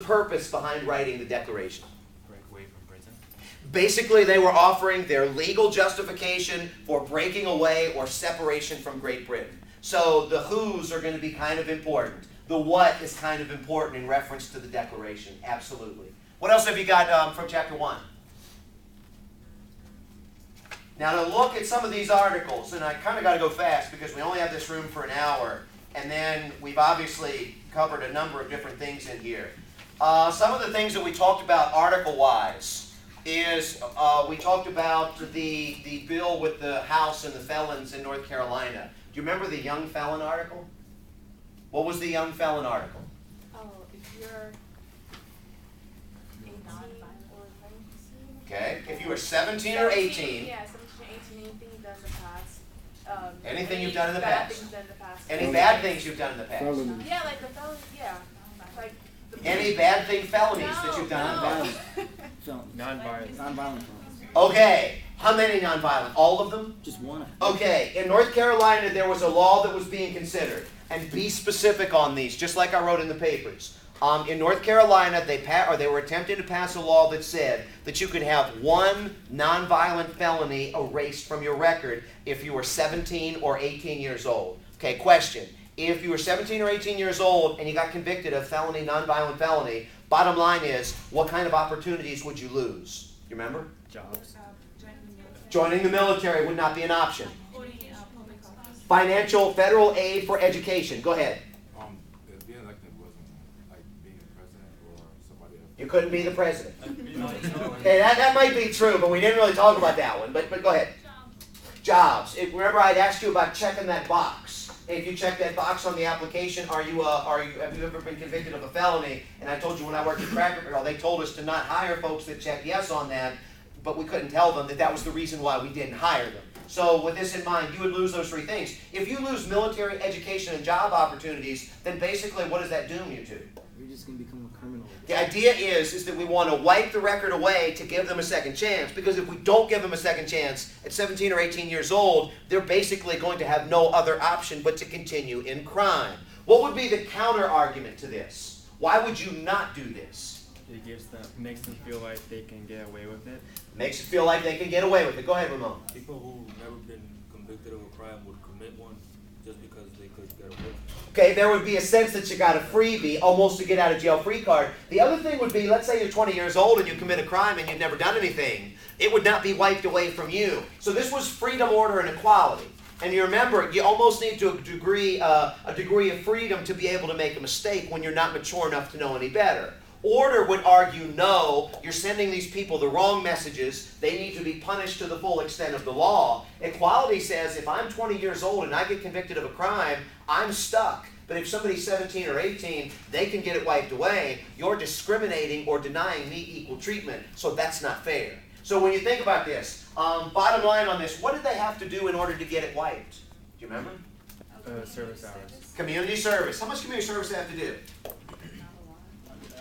purpose behind writing the Declaration? Break away from Britain. Basically, they were offering their legal justification for breaking away or separation from Great Britain. So the who's are going to be kind of important. The what is kind of important in reference to the Declaration. Absolutely. What else have you got from chapter 1? Now to look at some of these articles, and I kind of got to go fast because we only have this room for an hour, and then we've obviously covered a number of different things in here. Some of the things that we talked about article-wise is we talked about the bill with the House and the felons in North Carolina. Do you remember the young felon article? What was the young felon article? Oh, if you're a non-violent or 19. Okay, if you were 17 or 18. Yeah, 17 or 18, anything you've done in the past. Anything you've done in the bad past. things you've done in the past. Any bad things you've done in the past. Yeah, like the felony, yeah. Like Any bad thing, felonies that you've done in the past. Non-violent. Non-violent. Okay, how many nonviolent? All of them? Just one. Okay, in North Carolina there was a law that was being considered. And be specific on these, just like I wrote in the papers. In North Carolina, they were attempting to pass a law that said that you could have one nonviolent felony erased from your record if you were 17 or 18 years old. Okay, question. If you were 17 or 18 years old and you got convicted of felony, nonviolent felony, bottom line is, what kind of opportunities would you lose? You remember? Jobs. Joining the military would not be an option. Financial federal aid for education. Go ahead. Being elected wasn't like being a president or somebody else. You couldn't be the president. Okay, that might be true, but we didn't really talk about that one. But go ahead. Jobs. Remember, I'd asked you about checking that box. If you check that box on the application, have you ever been convicted of a felony? And I told you when I worked at Cracker Barrel, they told us to not hire folks that checked yes on that, but we couldn't tell them that was the reason why we didn't hire them. So with this in mind, you would lose those three things. If you lose military, education, and job opportunities, then basically what does that doom you to? You're just going to become a criminal. The idea is that we want to wipe the record away to give them a second chance, because if we don't give them a second chance at 17 or 18 years old, they're basically going to have no other option but to continue in crime. What would be the counter argument to this? Why would you not do this? It makes them feel like they can get away with it. Makes it feel like they can get away with it. Go ahead, Ramon. People who've never been convicted of a crime would commit one just because they could get away. Okay, there would be a sense that you got a freebie, almost a get out of jail free card. The other thing would be, let's say you're 20 years old and you commit a crime and you've never done anything. It would not be wiped away from you. So this was freedom, order, and equality. And you remember, you almost need to a degree of freedom to be able to make a mistake when you're not mature enough to know any better. Order would argue, no, you're sending these people the wrong messages. They need to be punished to the full extent of the law. Equality says, if I'm 20 years old and I get convicted of a crime, I'm stuck. But if somebody's 17 or 18, they can get it wiped away. You're discriminating or denying me equal treatment, so that's not fair. So when you think about this, bottom line on this, what did they have to do in order to get it wiped? Do you remember? Service hours. Community service. How much community service do they have to do?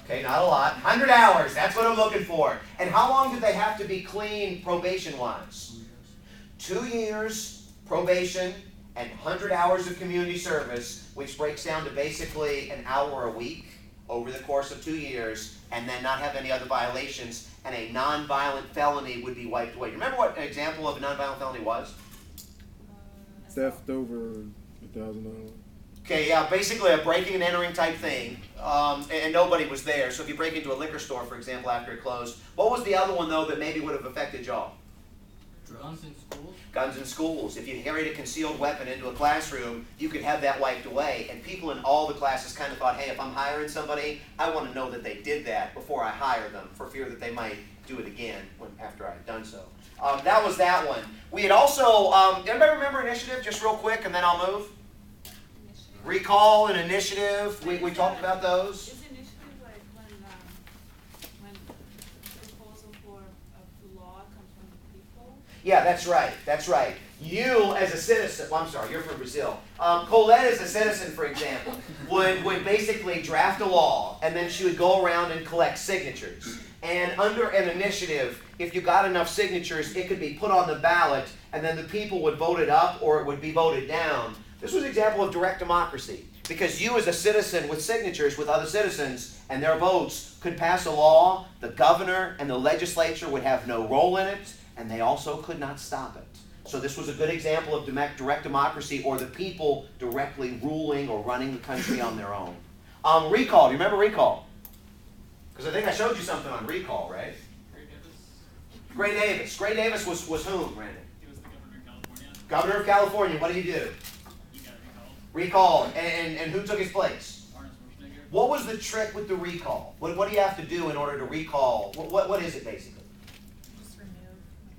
Okay, not a lot. 100 hours, that's what I'm looking for. And how long did they have to be clean probation-wise? 2 years probation and 100 hours of community service, which breaks down to basically an hour a week over the course of 2 years, and then not have any other violations, and a nonviolent felony would be wiped away. Remember what an example of a nonviolent felony was? Theft over $1,000. Okay, yeah, basically a breaking and entering type thing, and nobody was there. So if you break into a liquor store, for example, after it closed, what was the other one, though, that maybe would have affected y'all? Guns in schools? Guns in schools. If you carried a concealed weapon into a classroom, you could have that wiped away. And people in all the classes kind of thought, hey, if I'm hiring somebody, I want to know that they did that before I hire them, for fear that they might do it again after I had done so. That was that one. We had also, anybody remember initiative, just real quick, and then I'll move? Recall and initiative, we talked about those. Is initiative like when the proposal for a law comes from the people? Yeah, that's right, that's right. You as a citizen, well, I'm sorry, you're from Brazil. Colette as a citizen, for example, would basically draft a law, and then she would go around and collect signatures. And under an initiative, if you got enough signatures, it could be put on the ballot, and then the people would vote it up or it would be voted down. This was an example of direct democracy. Because you as a citizen with signatures with other citizens and their votes could pass a law, the governor and the legislature would have no role in it, and they also could not stop it. So this was a good example of direct democracy, or the people directly ruling or running the country on their own. Recall, do you remember recall? Because I think I showed you something on recall, right? Gray Davis. Gray Davis was whom, Brandon? He was the governor of California. Governor of California. What did he do? He got recalled. Recalled. And who took his place? Arnold Schwarzenegger. What was the trick with the recall? What do you have to do in order to recall? What is it basically? Just remove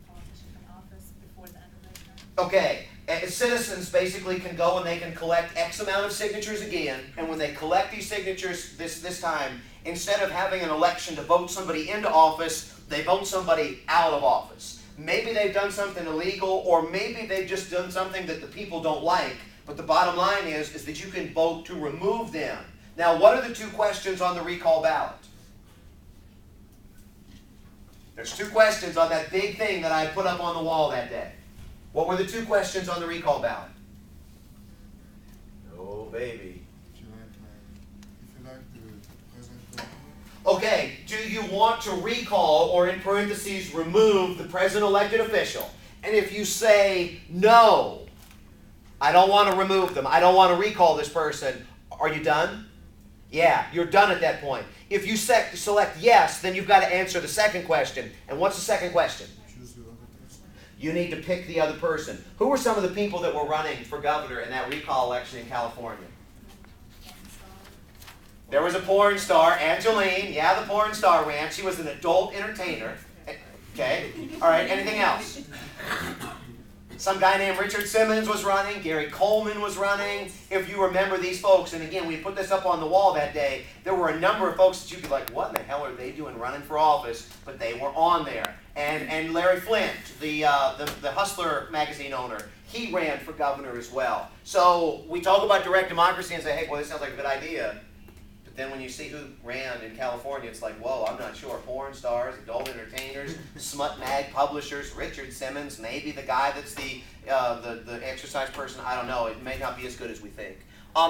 a politician from office before the end of their term. Okay, citizens basically can go and they can collect X amount of signatures again, and when they collect these signatures this time, instead of having an election to vote somebody into office, they vote somebody out of office. Maybe they've done something illegal, or maybe they've just done something that the people don't like, but the bottom line is that you can vote to remove them. Now, what are the 2 questions on the recall ballot? There's 2 questions on that big thing that I put up on the wall that day. What were the 2 questions on the recall ballot? Oh, baby. If you like the president. Okay, do you want to recall, or in parentheses, remove the president-elected official? And if you say, no, I don't want to remove them, I don't want to recall this person, are you done? Yeah, you're done at that point. If you select yes, then you've got to answer the second question. And what's the second question? Choose the other person. You need to pick the other person. Who were some of the people that were running for governor in that recall election in California? There was a porn star, Angeline. Yeah, the porn star ran. She was an adult entertainer. Okay. All right. Anything else? Some guy named Richard Simmons was running. Gary Coleman was running. If you remember these folks, and again, we put this up on the wall that day, there were a number of folks that you'd be like, what in the hell are they doing running for office? But they were on there. And Larry Flint, the Hustler magazine owner, he ran for governor as well. So we talk about direct democracy and say, hey, well, this sounds like a good idea. Then when you see who ran in California, it's like, whoa, I'm not sure. Porn stars, adult entertainers, smut mag publishers, Richard Simmons, maybe the guy that's the exercise person. I don't know. It may not be as good as we think.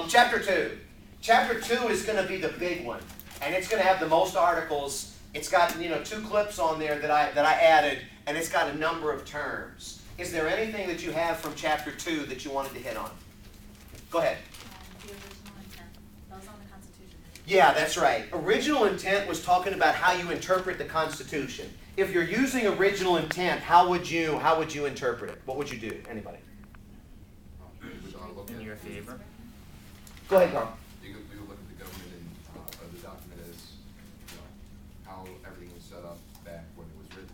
Chapter 2. Chapter 2 is going to be the big one, and it's going to have the most articles. It's got 2 clips on there that I added, and it's got a number of terms. Is there anything that you have from Chapter 2 that you wanted to hit on? Go ahead. The original intent. That was on the Constitution. Yeah, that's right. Original intent was talking about how you interpret the Constitution. If you're using original intent, how would you interpret it? What would you do? Anybody? In your favor. Go ahead, Carl. We would look at the government and of the document as how everything was set up back when it was written.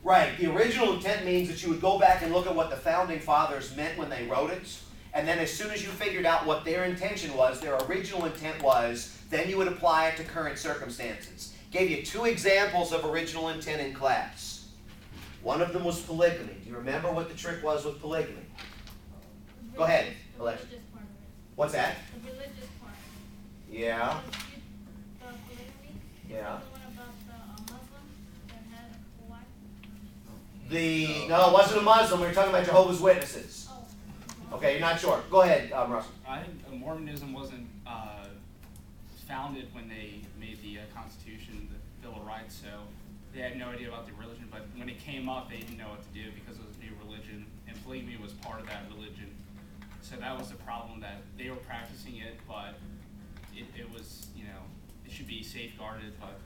Right. The original intent means that you would go back and look at what the Founding Fathers meant when they wrote it. And then as soon as you figured out what their intention was, their original intent was, then you would apply it to current circumstances. Gave you 2 examples of original intent in class. One of them was polygamy. Do you remember what the trick was with polygamy? Go ahead, Alexa. Religious part of it. What's that? The religious part. Yeah. The polygamy. Yeah. The one about the Muslim that had a wife. No, it wasn't a Muslim. We were talking about Jehovah's Witnesses. Oh. Okay, you're not sure. Go ahead, Russell. I think Mormonism wasn't founded when they made the Constitution, the Bill of Rights, so they had no idea about the religion, but when it came up, they didn't know what to do because it was a new religion, and polygamy was part of that religion. So that was the problem, that they were practicing it, but it was, it should be safeguarded, but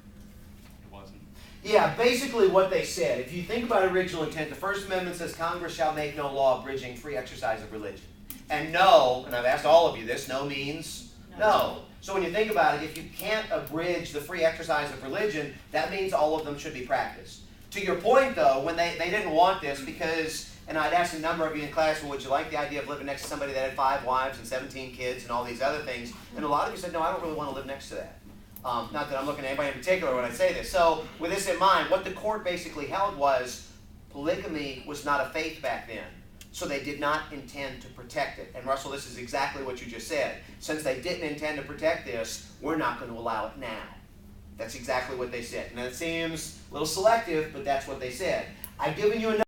it wasn't. Yeah, basically what they said, if you think about original intent, the First Amendment says Congress shall make no law abridging free exercise of religion. And no, and I've asked all of you this, no means no. So when you think about it, if you can't abridge the free exercise of religion, that means all of them should be practiced. To your point, though, when they didn't want this because, and I'd asked a number of you in class, well, would you like the idea of living next to somebody that had 5 wives and 17 kids and all these other things? And a lot of you said, no, I don't really want to live next to that. Not that I'm looking at anybody in particular when I say this. So with this in mind, what the court basically held was polygamy was not a faith back then. So they did not intend to protect it. And Russell, this is exactly what you just said. Since they didn't intend to protect this, we're not going to allow it now. That's exactly what they said. And that seems a little selective, but that's what they said. I've given you enough.